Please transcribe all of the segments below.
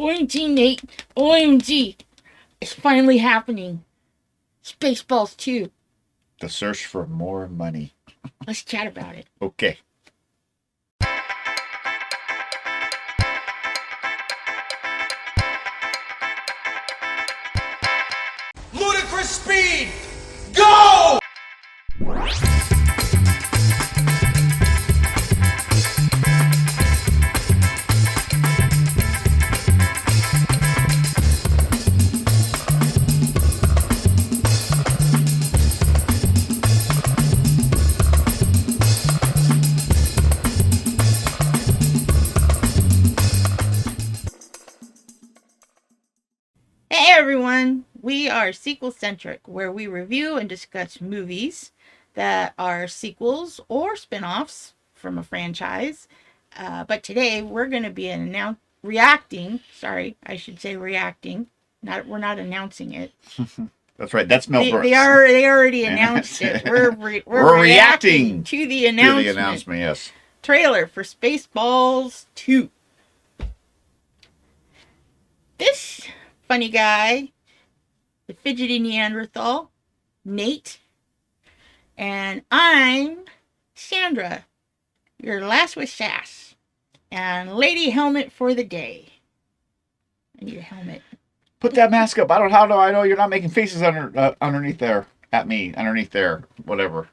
OMG, Nate. OMG. It's finally happening. Spaceballs 2. The search for more money. Let's chat about it. Okay. Ludicrous speed! Go! Hey everyone, we are SequelCentric, where we review and discuss movies that are sequels or spin-offs from a franchise. But today we're going to be reacting. Sorry, I should say reacting. We're not announcing it. That's right. That's Mel Brooks. They already announced it. We're reacting to the announcement. To the announcement, yes. Trailer for Spaceballs 2. This funny guy, the fidgety Neanderthal, Nate, and I'm Sandra, your lass with sass, and lady helmet for the day. I need a helmet. Put that mask up. How do I know you're not making faces underneath there at me, underneath there, whatever.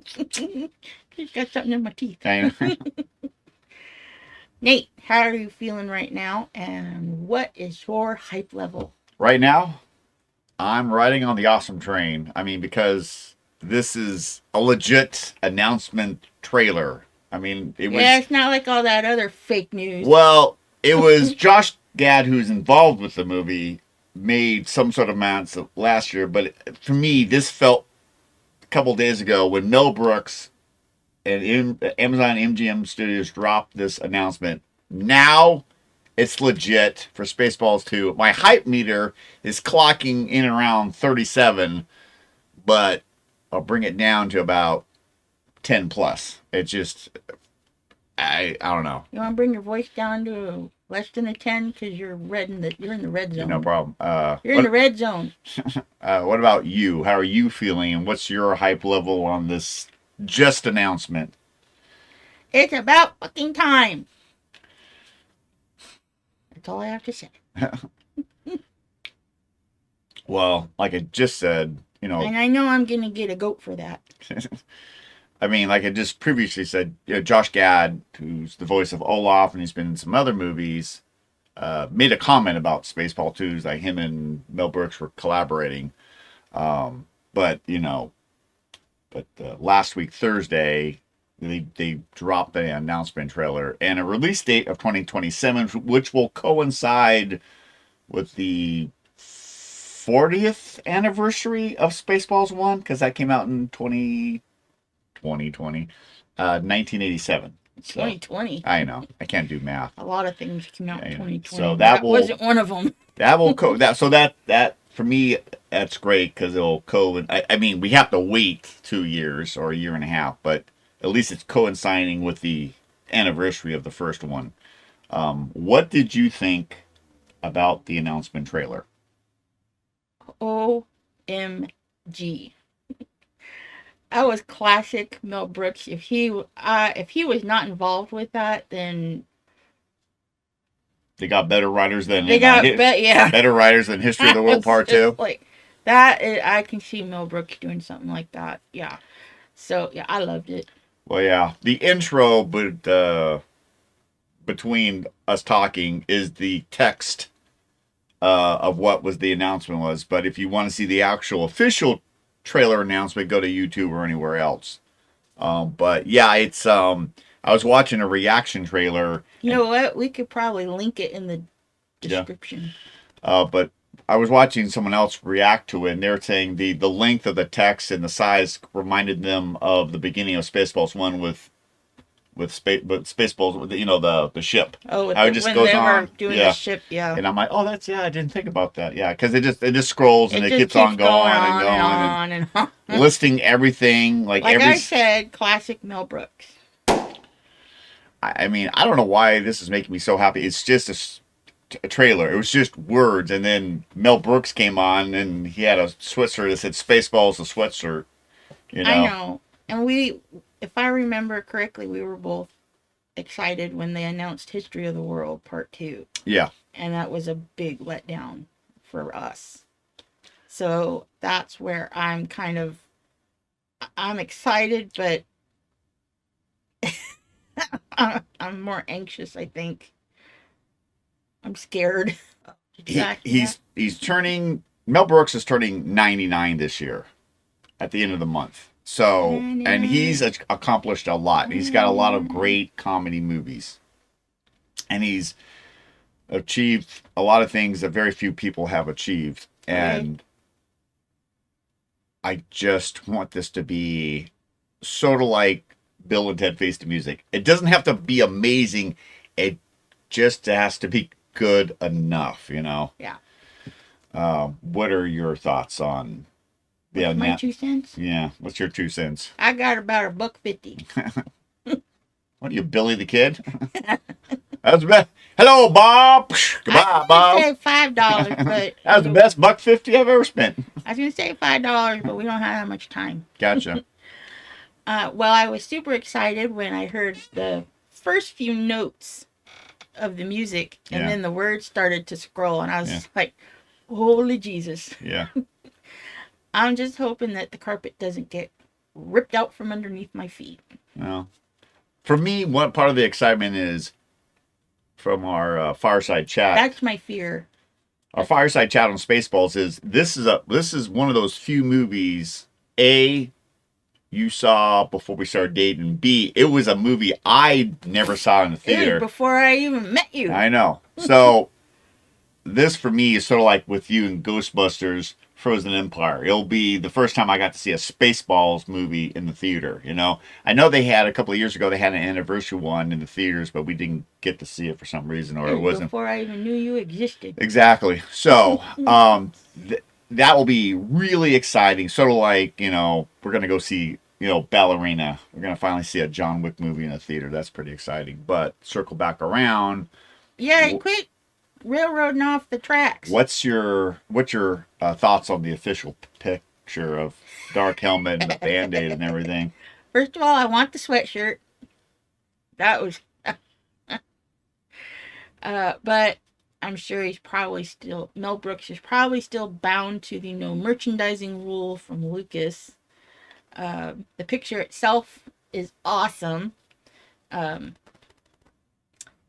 Just got something in my teeth. I know. Nate, how are you feeling right now, and what is your hype level? Right now, I'm riding on the awesome train. I mean, because this is a legit announcement trailer. I mean, it was... Yeah, it's not like all that other fake news. Well, it was Josh Gad, who's involved with the movie, made some sort of amounts last year. But for me, this felt a couple days ago when Mel Brooks and Amazon MGM Studios dropped this announcement. Now it's legit for Spaceballs 2. My hype meter is clocking in around 37, but I'll bring it down to about 10 plus. It just, I don't know. You want to bring your voice down to less than a 10 because you're in the red zone. No problem. You're in the red zone. What about you? How are you feeling, and what's your hype level on this just announcement? It's about fucking time. That's all I have to say. Well, like I just said, And I know I'm going to get a goat for that. I mean, like I just previously said, Josh Gad, who's the voice of Olaf, and he's been in some other movies, made a comment about Spaceball 2, like him and Mel Brooks were collaborating. But last week, Thursday, they dropped the announcement trailer and a release date of 2027, which will coincide with the 40th anniversary of Spaceballs 1, because that came out in 1987. So, 2020. I know. I can't do math. A lot of things came out in 2020. So that wasn't one of them. That will that for me, that's great because it'll I mean, we have to wait 2 years or a year and a half, but at least it's coinciding with the anniversary of the first one. What did you think about the announcement trailer? OMG. That was classic Mel Brooks. If he was not involved with that, then they got better writers than better writers than History of the World Part 2. Like that, I can see Mel Brooks doing something like that. Yeah. So yeah, I loved it. Well, yeah, the intro, but between us talking is the text of what was the announcement was. But if you want to see the actual official trailer announcement, go to YouTube or anywhere else. But yeah, it's I was watching a reaction trailer. You know what? We could probably link it in the description. Yeah. But I was watching someone else react to it, and they're saying the length of the text and the size reminded them of the beginning of Spaceballs 1 with Spaceballs, the ship. Oh, how it just goes on doing the ship, yeah. And I'm like, oh, I didn't think about that. Yeah, because it just scrolls and it keeps on going and going. Listing everything, like I said, classic Mel Brooks. I mean, I don't know why this is making me so happy. It's just a trailer. It was just words, and then Mel Brooks came on, and he had a sweatshirt that said "Spaceballs" a sweatshirt. You I know? know. And we, if I remember correctly, we were both excited when they announced History of the World Part 2. Yeah. And that was a big letdown for us. So that's where I'm excited, but I'm more anxious, I think. I'm scared. He's turning. Mel Brooks is turning 99 this year at the end of the month. So, and he's accomplished a lot. He's got a lot of great comedy movies, and he's achieved a lot of things that very few people have achieved. And I just want this to be sort of like Bill and Ted Face the Music. It doesn't have to be amazing. It just has to be good enough, you know? Yeah. What are your thoughts on My 2 cents? Yeah. What's your 2 cents? I got about $1.50. What are you, Billy the Kid? That's the best. Hello, Bob. Goodbye, Bob. I was going to say $5, but That was the best $1.50 I've ever spent. I was going to say $5, but we don't have that much time. Gotcha. Well, I was super excited when I heard the first few notes of the music, and then the words started to scroll, and I was like, holy Jesus. Yeah. I'm just hoping that the carpet doesn't get ripped out from underneath my feet. Well, for me, one part of the excitement is from our fireside chat. That's my fear. Our fireside chat on Spaceballs is this is one of those few movies, A, you saw before we started dating, B, it was a movie I never saw in the theater. Before I even met you. I know. So this for me is sort of like with you and Ghostbusters Frozen Empire. It'll be the first time I got to see a Spaceballs movie in the theater, you know. I know they had a couple of years ago, they had an anniversary one in the theaters, but we didn't get to see it for some reason, or it wasn't. Before I even knew you existed. Exactly. So, that will be really exciting. Sort of like, you know, we're going to go see, you know, Ballerina. We're going to finally see a John Wick movie in a theater. That's pretty exciting. But circle back around. Yeah, quit railroading off the tracks. What's your thoughts on the official picture of Dark Helmet and the Band-Aid and everything? First of all, I want the sweatshirt. That was... but I'm sure Mel Brooks is probably still bound to the no merchandising rule from Lucas. The picture itself is awesome.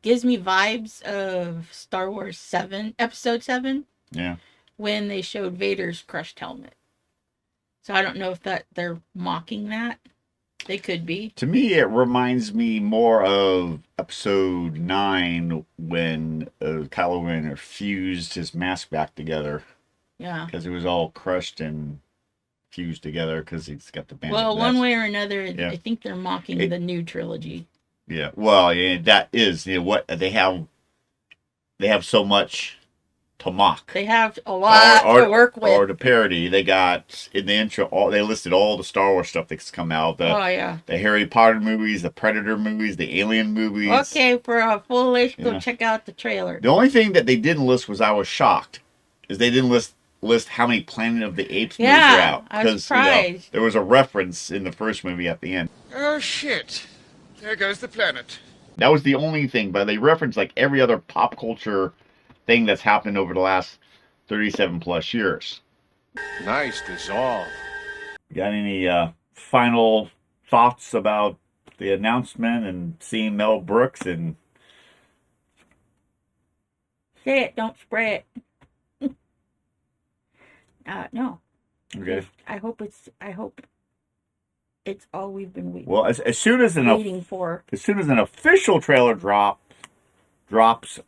Gives me vibes of Star Wars 7, Episode 7. Yeah. When they showed Vader's crushed helmet. So I don't know if they're mocking that. They could be. To me, it reminds me more of Episode 9 when Kylo Ren fused his mask back together. Yeah. Because it was all crushed and fused together because he's got the band. Well, one way or another, I think they're mocking the new trilogy. Yeah. Well, yeah, that is, you know, what they have so much to mock. They have a lot to work with. Or to parody. They got in the intro, they listed all the Star Wars stuff that's come out. The Harry Potter movies, the Predator movies, the Alien movies. Okay, for a full list, go check out the trailer. The only thing that they didn't list was I was shocked, is they didn't list how many Planet of the Apes movies are out. I was surprised. You know, there was a reference in the first movie at the end. Oh shit! There goes the planet. That was the only thing, but they referenced like every other pop culture thing that's happened over the last 37 plus years. Nice dissolve. Got any final thoughts about the announcement and seeing Mel Brooks and... Say it, don't spray it. No. Okay. I hope it's all we've been waiting. Well, as soon as an official trailer drops,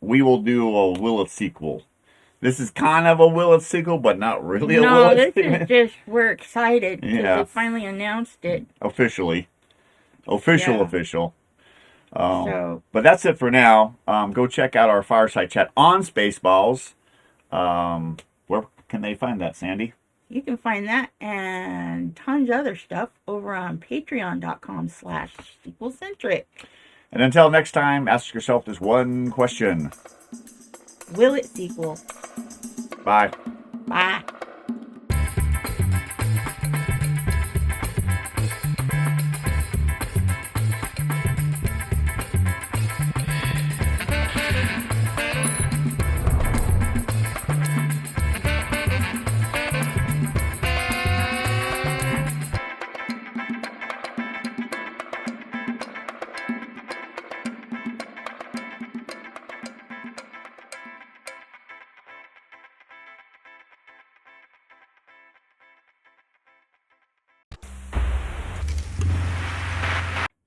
we will do a Will It sequel. This is kind of a Will It sequel, but not really a Will It sequel. No, this is just, we're excited because they finally announced it. Officially. Official. But that's it for now. Go check out our fireside chat on Spaceballs. Where can they find that, Sandy? You can find that and tons of other stuff over on patreon.com/SequelCentric. And until next time, ask yourself this one question. Will it sequel? Bye. Bye.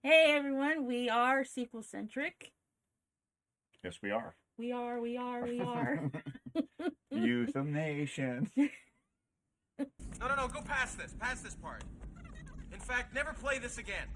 Hey everyone, we are SequelCentric. Yes, we are. We are. Youth of Nations. No, go past this. Past this part. In fact, never play this again.